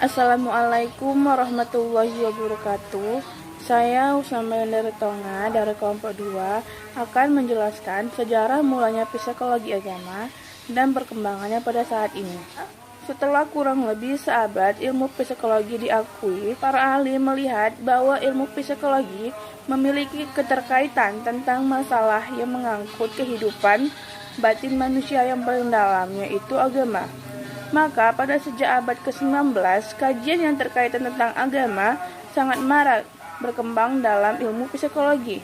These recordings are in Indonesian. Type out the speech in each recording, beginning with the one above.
Assalamualaikum warahmatullahi wabarakatuh. Saya Usama dari Tonga dari kelompok 2 akan menjelaskan sejarah mulanya psikologi agama dan perkembangannya pada saat ini. Setelah kurang lebih seabad ilmu psikologi diakui, para ahli melihat bahwa ilmu psikologi memiliki keterkaitan tentang masalah yang mengangkut kehidupan batin manusia yang paling dalam, yaitu agama. Maka pada sejak abad ke-19, kajian yang terkait tentang agama sangat marak berkembang dalam ilmu psikologi.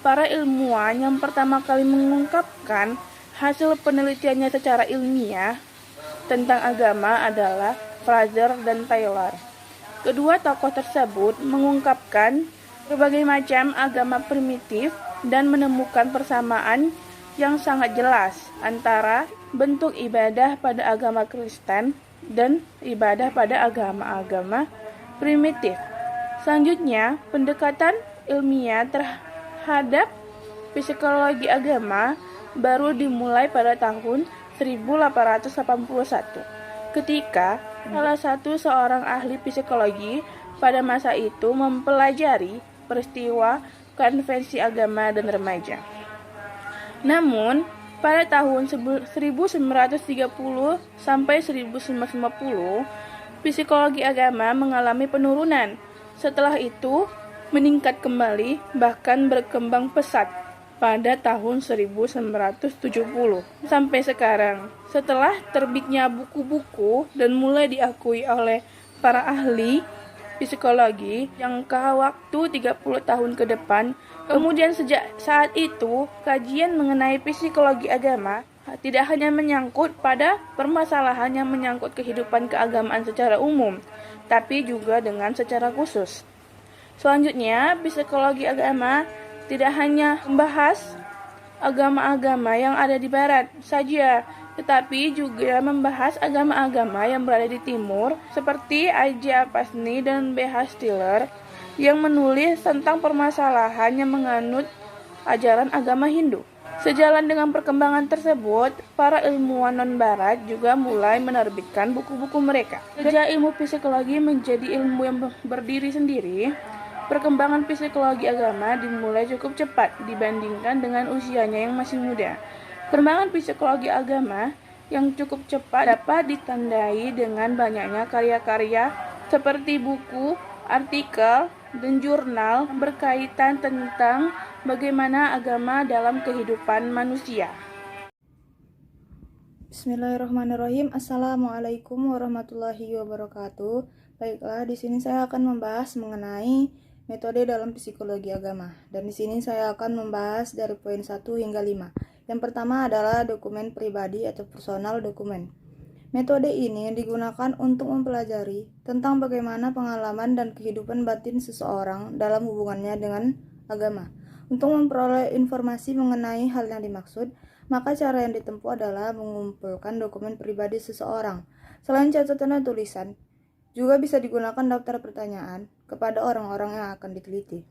Para ilmuwan yang pertama kali mengungkapkan hasil penelitiannya secara ilmiah tentang agama adalah Fraser dan Taylor. Kedua tokoh tersebut mengungkapkan berbagai macam agama primitif dan menemukan persamaan yang sangat jelas antara bentuk ibadah pada agama Kristen dan ibadah pada agama-agama primitif. Selanjutnya, pendekatan ilmiah terhadap psikologi agama baru dimulai pada tahun 1881 ketika salah satu seorang ahli psikologi pada masa itu mempelajari peristiwa konvensi agama dan remaja. Namun, pada tahun 1930 sampai 1950, psikologi agama mengalami penurunan. Setelah itu, meningkat kembali, bahkan berkembang pesat pada tahun 1970 sampai sekarang. Setelah terbitnya buku-buku dan mulai diakui oleh para ahli psikologi jangka waktu 30 tahun ke depan. Kemudian sejak saat itu, kajian mengenai psikologi agama tidak hanya menyangkut pada permasalahan yang menyangkut kehidupan keagamaan secara umum, tapi juga dengan secara khusus. Selanjutnya, psikologi agama tidak hanya membahas agama-agama yang ada di barat saja, tetapi juga membahas agama-agama yang berada di timur seperti A.J. Apasny dan B.H. Stiller yang menulis tentang permasalahan yang menganut ajaran agama Hindu. Sejalan dengan perkembangan tersebut, para ilmuwan non-barat juga mulai menerbitkan buku-buku mereka. Sejak ilmu psikologi menjadi ilmu yang berdiri sendiri, perkembangan psikologi agama dimulai cukup cepat dibandingkan dengan usianya yang masih muda. Perkembangan psikologi agama yang cukup cepat dapat ditandai dengan banyaknya karya-karya seperti buku, artikel, dan jurnal berkaitan tentang bagaimana agama dalam kehidupan manusia. Bismillahirrahmanirrahim. Assalamualaikum warahmatullahi wabarakatuh. Baiklah, di sini saya akan membahas mengenai metode dalam psikologi agama. Dan di sini saya akan membahas dari poin 1 hingga 5. Yang pertama adalah dokumen pribadi atau personal dokumen. Metode ini digunakan untuk mempelajari tentang bagaimana pengalaman dan kehidupan batin seseorang dalam hubungannya dengan agama. Untuk memperoleh informasi mengenai hal yang dimaksud, maka cara yang ditempuh adalah mengumpulkan dokumen pribadi seseorang. Selain catatan dan tulisan, juga bisa digunakan daftar pertanyaan kepada orang-orang yang akan diteliti.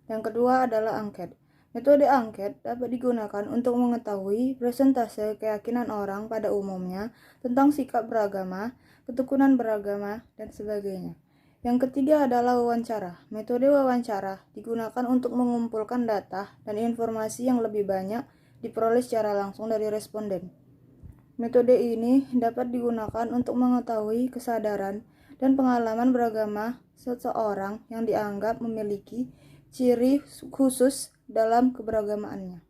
Yang kedua adalah angket. Metode angket dapat digunakan untuk mengetahui persentase keyakinan orang pada umumnya tentang sikap beragama, ketekunan beragama, dan sebagainya. Yang ketiga adalah wawancara. Metode wawancara digunakan untuk mengumpulkan data dan informasi yang lebih banyak diperoleh secara langsung dari responden. Metode ini dapat digunakan untuk mengetahui kesadaran dan pengalaman beragama seseorang yang dianggap memiliki ciri khusus dalam keberagamaannya.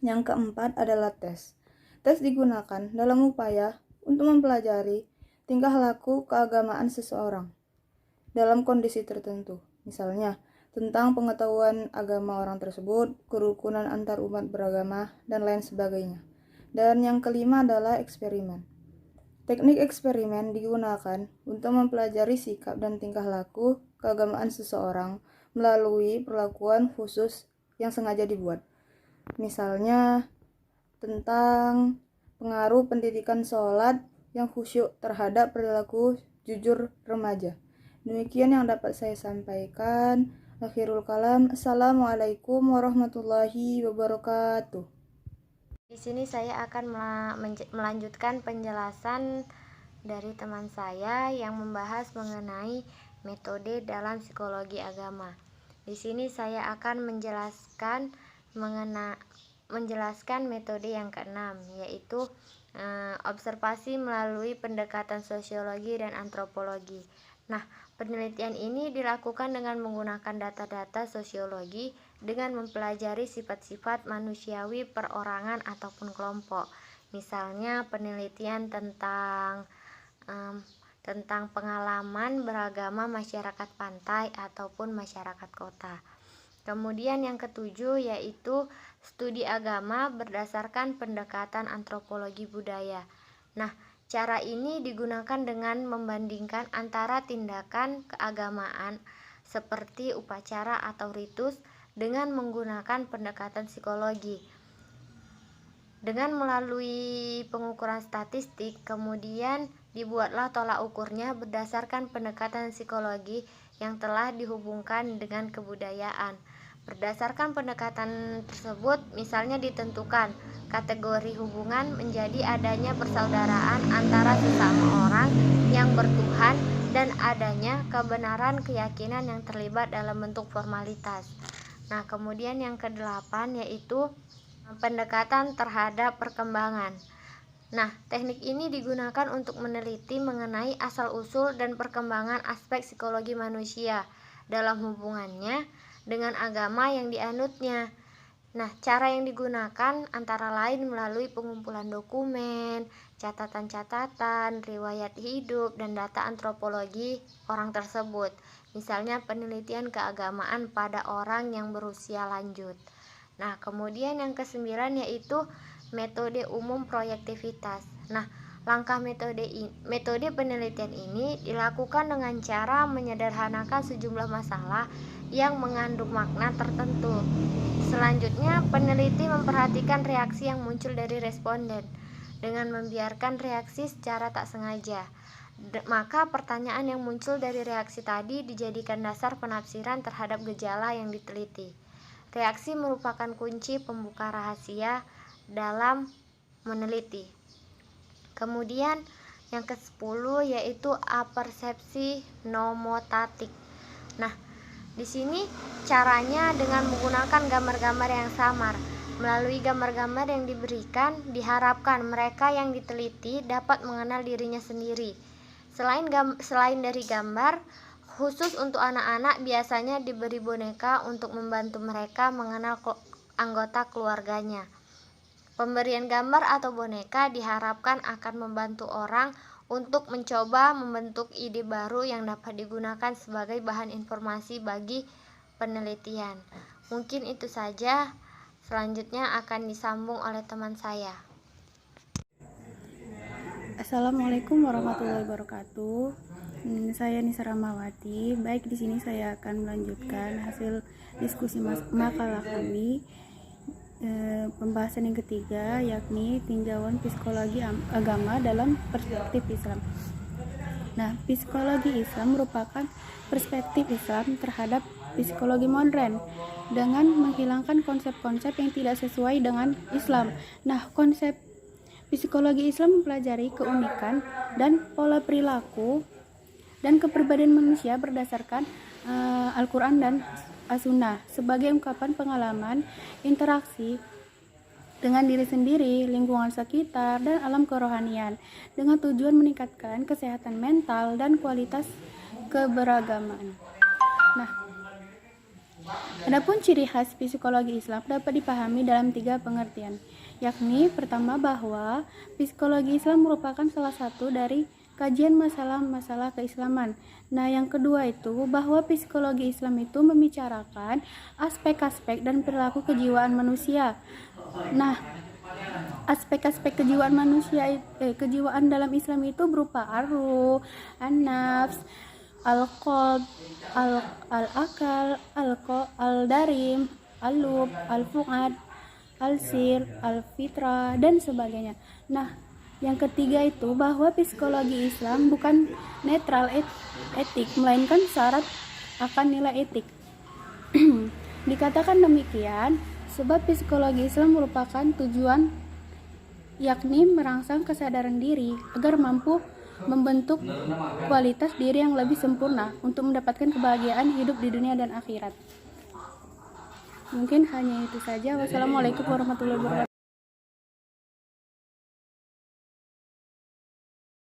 Yang keempat adalah tes. Tes digunakan dalam upaya untuk mempelajari tingkah laku keagamaan seseorang dalam kondisi tertentu. Misalnya, tentang pengetahuan agama orang tersebut, kerukunan antar umat beragama, dan lain sebagainya. Dan yang kelima adalah eksperimen. Teknik eksperimen digunakan untuk mempelajari sikap dan tingkah laku keagamaan seseorang melalui perlakuan khusus yang sengaja dibuat. Misalnya, tentang pengaruh pendidikan sholat yang khusyuk terhadap perilaku jujur remaja. Demikian yang dapat saya sampaikan. Akhirul kalam. Assalamualaikum warahmatullahi wabarakatuh. Di sini saya akan melanjutkan penjelasan dari teman saya yang membahas mengenai metode dalam psikologi agama. Di sini saya akan menjelaskan metode yang keenam, yaitu observasi melalui pendekatan sosiologi dan antropologi. Nah, penelitian ini dilakukan dengan menggunakan data-data sosiologi dengan mempelajari sifat-sifat manusiawi perorangan ataupun kelompok. Misalnya penelitian tentang pengalaman beragama masyarakat pantai ataupun masyarakat kota. Kemudian yang ketujuh yaitu studi agama berdasarkan pendekatan antropologi budaya. Nah, cara ini digunakan dengan membandingkan antara tindakan keagamaan seperti upacara atau ritus dengan menggunakan pendekatan psikologi. Dengan melalui pengukuran statistik, kemudian dibuatlah tolak ukurnya berdasarkan pendekatan psikologi yang telah dihubungkan dengan kebudayaan. Berdasarkan pendekatan tersebut, misalnya ditentukan kategori hubungan menjadi adanya persaudaraan antara sesama orang yang bertuhan dan adanya kebenaran keyakinan yang terlibat dalam bentuk formalitas. Nah, kemudian yang kedelapan yaitu pendekatan terhadap perkembangan. Nah, teknik ini digunakan untuk meneliti mengenai asal-usul dan perkembangan aspek psikologi manusia dalam hubungannya dengan agama yang dianutnya. Nah, cara yang digunakan antara lain melalui pengumpulan dokumen, catatan-catatan, riwayat hidup, dan data antropologi orang tersebut. Misalnya penelitian keagamaan pada orang yang berusia lanjut. Nah, kemudian yang kesembilan yaitu metode umum proyektivitas. Nah, langkah metode penelitian ini dilakukan dengan cara menyederhanakan sejumlah masalah yang mengandung makna tertentu. Selanjutnya, peneliti memperhatikan reaksi yang muncul dari responden dengan membiarkan reaksi secara tak sengaja. Maka pertanyaan yang muncul dari reaksi tadi dijadikan dasar penafsiran terhadap gejala yang diteliti. Reaksi merupakan kunci pembuka rahasia dalam meneliti. Kemudian yang ke-10 yaitu apersepsi nomotatik. Nah, di sini caranya dengan menggunakan gambar-gambar yang samar. Melalui gambar-gambar yang diberikan, diharapkan mereka yang diteliti dapat mengenal dirinya sendiri. Selain dari gambar, khusus untuk anak-anak biasanya diberi boneka untuk membantu mereka mengenal anggota keluarganya. Pemberian gambar atau boneka diharapkan akan membantu orang untuk mencoba membentuk ide baru yang dapat digunakan sebagai bahan informasi bagi penelitian. Mungkin itu saja, selanjutnya akan disambung oleh teman saya. Assalamualaikum warahmatullahi wabarakatuh. Saya Nisa Rahmawati. Baik, di sini saya akan melanjutkan hasil diskusi makalah kami. Pembahasan yang ketiga yakni tinjauan psikologi agama dalam perspektif Islam. Nah, psikologi Islam merupakan perspektif Islam terhadap psikologi modern dengan menghilangkan konsep-konsep yang tidak sesuai dengan Islam. Nah, konsep psikologi Islam mempelajari keunikan dan pola perilaku dan kepribadian manusia berdasarkan Al-Quran dan As-Sunnah sebagai ungkapan pengalaman interaksi dengan diri sendiri, lingkungan sekitar, dan alam kerohanian dengan tujuan meningkatkan kesehatan mental dan kualitas keberagaman. Nah, adapun ciri khas psikologi Islam dapat dipahami dalam 3 pengertian, yakni pertama bahwa psikologi Islam merupakan salah satu dari kajian masalah-masalah keislaman. Nah, yang kedua itu bahwa psikologi Islam itu membicarakan aspek-aspek dan perilaku kejiwaan manusia. Nah, aspek-aspek kejiwaan manusia, kejiwaan dalam Islam itu berupa ar-ruh, an-nafs, al-qalb, al-akal, al-darim, al-lub, al-fuad, al-sir, al-fitrah, dan sebagainya. Nah, yang ketiga itu bahwa psikologi Islam bukan netral etik, melainkan syarat akan nilai etik. Dikatakan demikian sebab psikologi Islam merupakan tujuan yakni merangsang kesadaran diri agar mampu membentuk kualitas diri yang lebih sempurna untuk mendapatkan kebahagiaan hidup di dunia dan akhirat. Mungkin hanya itu saja. Wassalamualaikum warahmatullahi wabarakatuh.